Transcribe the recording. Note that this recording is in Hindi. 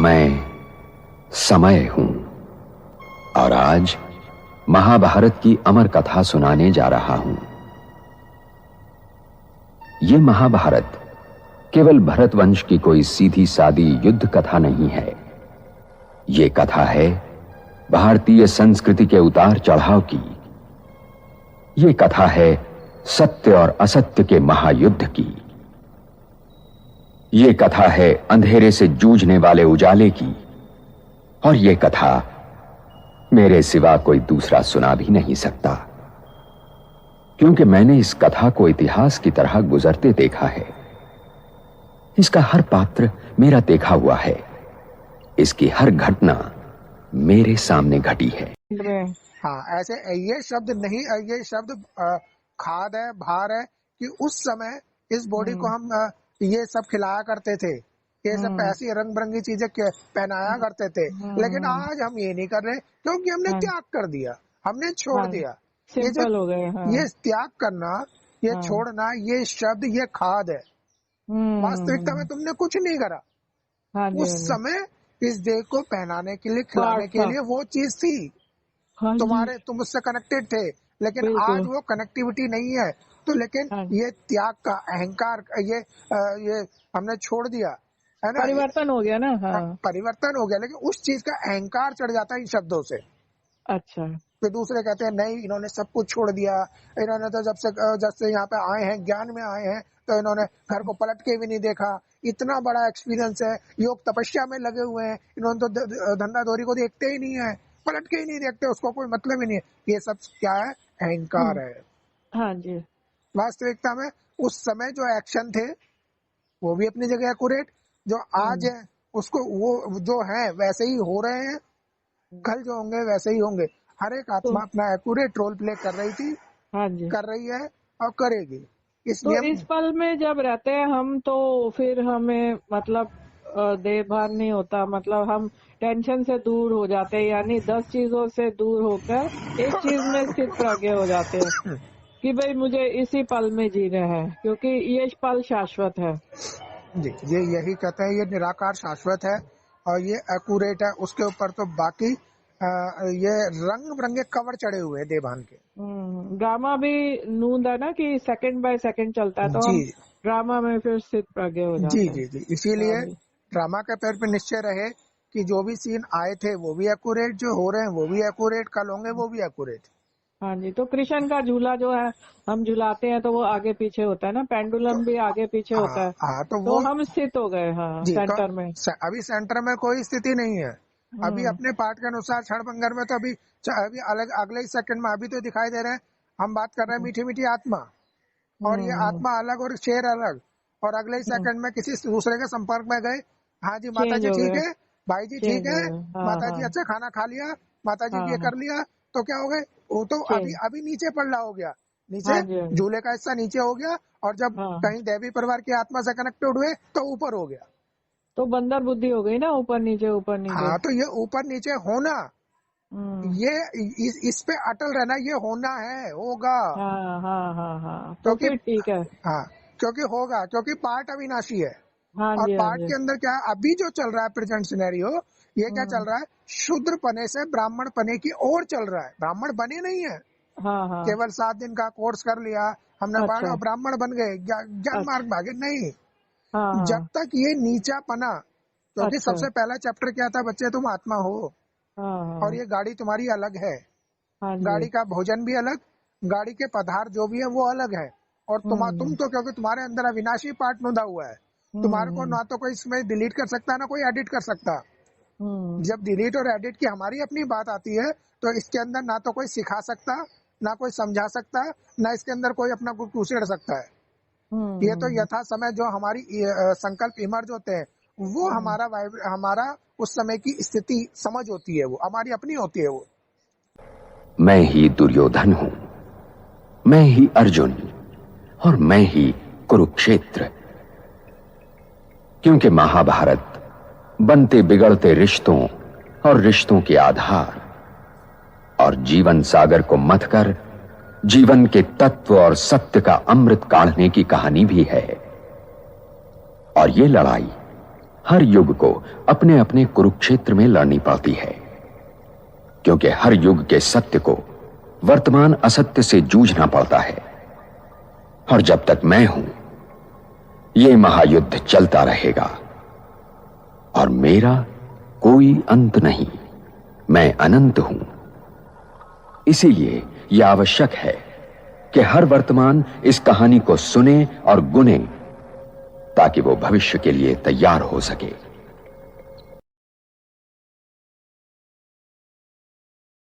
मैं समय हूं और आज महाभारत की अमर कथा सुनाने जा रहा हूं। यह महाभारत केवल भरत वंश की कोई सीधी सादी युद्ध कथा नहीं है। यह कथा है भारतीय संस्कृति के उतार चढ़ाव की। यह कथा है सत्य और असत्य के महायुद्ध की। यह कथा है अंधेरे से जूझने वाले उजाले की। और यह कथा मेरे सिवा कोई दूसरा सुना भी नहीं सकता, क्योंकि मैंने इस कथा को इतिहास की तरह गुजरते देखा है। इसका हर पात्र मेरा देखा हुआ है। इसकी हर घटना मेरे सामने घटी है। हाँ, ऐसे ये शब्द नहीं, ये शब्द खाद है, भार है कि उस समय इस बॉडी को हम ये सब खिलाया करते थे, ये सब ऐसी रंग बिरंगी चीजें पहनाया करते थे। लेकिन आज हम ये नहीं कर रहे, क्योंकि हमने त्याग कर दिया, हमने छोड़ दिया। ये सिंपल हो गए। ये त्याग करना, ये छोड़ना, ये शब्द, ये खाद है। वास्तविकता में तुमने कुछ नहीं करा। उस समय इस देह को पहनाने के लिए, खिलाने के लिए वो चीज थी। तुम उससे कनेक्टेड थे, लेकिन आज वो कनेक्टिविटी नहीं है। तो लेकिन ये त्याग का अहंकार, ये हमने छोड़ दिया, है ना। परिवर्तन हो गया ना। परिवर्तन हो गया, लेकिन उस चीज का अहंकार चढ़ जाता है इन शब्दों से। अच्छा। फिर दूसरे कहते हैं नहीं, इन्होंने सब कुछ छोड़ दिया, इन्होंने तो जब से यहाँ पे आए हैं, ज्ञान में आए हैं, तो इन्होंने घर को पलट के भी नहीं देखा। इतना बड़ा एक्सपीरियंस है, योग तपस्या में लगे हुए हैं, इन्होंने तो धंधा दौरी को देखते ही नहीं है, पलट के ही नहीं देखते, उसको कोई मतलब ही नहीं है। ये सब क्या है? अहंकार है। हाँ जी। वास्तविकता में उस समय जो एक्शन थे वो भी अपनी जगह एक्यूरेट, जो आज है उसको वो जो है वैसे ही हो रहे हैं, कल जो होंगे वैसे ही होंगे। हर एक आत्मा अपना एक्यूरेट रोल प्ले कर रही थी, हाँ जी, कर रही है और करेगी। तो इस पल में जब रहते हैं हम, तो फिर हमें मतलब देह भार नहीं होता, मतलब हम टेंशन से दूर हो जाते हैं, यानी 10 चीजों से दूर होकर एक चीज में स्थित प्रज्ञ हो जाते हैं कि भाई मुझे इसी पल में जीना है, क्योंकि ये पल शाश्वत है। जी, ये यही कहते हैं, ये निराकार शाश्वत है और ये एक्यूरेट है। उसके ऊपर तो बाकी ये रंग बिरंगे कवर चढ़े हुए हैं देवान के। ड्रामा भी नूंद है ना कि सेकंड बाय सेकंड चलता है, तो हम ड्रामा में फिर स्थित प्रज्ञ हो जाते हैं। जी जी जी, इसीलिए ड्रामा के पैर पे निश्चय रहे कि जो भी सीन आए थे वो भी एक्यूरेट, जो हो रहे हैं वो भी एक्यूरेट, कल होंगे वो भी एक्यूरेट। हाँ जी, तो कृष्ण का झूला जो है हम झुलाते हैं तो वो आगे पीछे होता है ना, पेंडुलम भी आगे पीछे होता है। तो हम स्थित हो गए। हाँ, सेंटर में। अभी सेंटर में कोई स्थिति नहीं है। अभी अपने पाठ के अनुसार क्षणभंगर में तो अभी अलग अगले ही सेकंड में अभी तो दिखाई दे रहे हैं। हम बात कर रहे हैं मीठी मीठी आत्मा, और ये आत्मा अलग और शेर अलग, और अगले ही सेकंड में किसी दूसरे के संपर्क में गए। हाँ जी, माता जी ठीक है, भाई जी ठीक है, माता जी अच्छा खाना खा लिया, माता जी ये कर लिया, तो क्या हो गए? वो तो अभी नीचे पड़ला हो गया, नीचे झूले का हिस्सा नीचे हो गया, और जब कहीं देवी परिवार की आत्मा से कनेक्टेड हुए तो ऊपर हो गया। तो बंदर बुद्धि हो गई ना, ऊपर नीचे ऊपर नीचे। हाँ, तो ये ऊपर नीचे होना, ये इस पे अटल रहना, ये होना है, होगा। हाँ, तो फिर ठीक है। हाँ, क्योंकि होगा, क्योंकि पार्ट अविनाशी है। हाँ और जी, पार्ट के अंदर क्या अभी जो चल रहा है प्रेजेंट सिनेरियो, ये क्या चल रहा है? शूद्र पने से ब्राह्मण पने की ओर चल रहा है। ब्राह्मण बने नहीं है। हाँ। केवल 7 दिन का कोर्स कर लिया हमने, अच्छा। ब्राह्मण बन गए, ज्ञान मार्ग भागे नहीं। हाँ। जब तक ये नीचा पना, क्योंकि सबसे पहला चैप्टर क्या था? बच्चे तुम आत्मा हो, और ये गाड़ी तुम्हारी अलग है। गाड़ी का भोजन भी अलग, गाड़ी के पदार्थ जो भी है वो अलग है। और तुम तो क्योंकि तुम्हारे अंदर अविनाशी पार्ट नोंदा हुआ है, तुम्हारे को ना तो कोई इसमें डिलीट कर सकता, ना कोई एडिट कर सकता। जब डिलीट और एडिट की हमारी अपनी बात आती है, तो इसके अंदर ना तो कोई सिखा सकता, ना कोई समझा सकता, ना इसके अंदर कोई अपना कुछ उछेड़ सकता है। ये तो यथा समय जो हमारी संकल्प इमर्ज होते हैं, वो हमारा उस समय की स्थिति समझ होती है, वो हमारी अपनी होती है। वो मैं ही दुर्योधन हूं, मैं ही अर्जुन, और मैं ही कुरुक्षेत्र। क्योंकि महाभारत बनते बिगड़ते रिश्तों और रिश्तों के आधार और जीवन सागर को मथ कर जीवन के तत्व और सत्य का अमृत काढ़ने की कहानी भी है। और ये लड़ाई हर युग को अपने अपने कुरुक्षेत्र में लड़नी पड़ती है, क्योंकि हर युग के सत्य को वर्तमान असत्य से जूझना पड़ता है। और जब तक मैं हूं, यह महायुद्ध चलता रहेगा और मेरा कोई अंत नहीं। मैं अनंत हूं। इसीलिए यह आवश्यक है कि हर वर्तमान इस कहानी को सुने और गुने, ताकि वो भविष्य के लिए तैयार हो सके।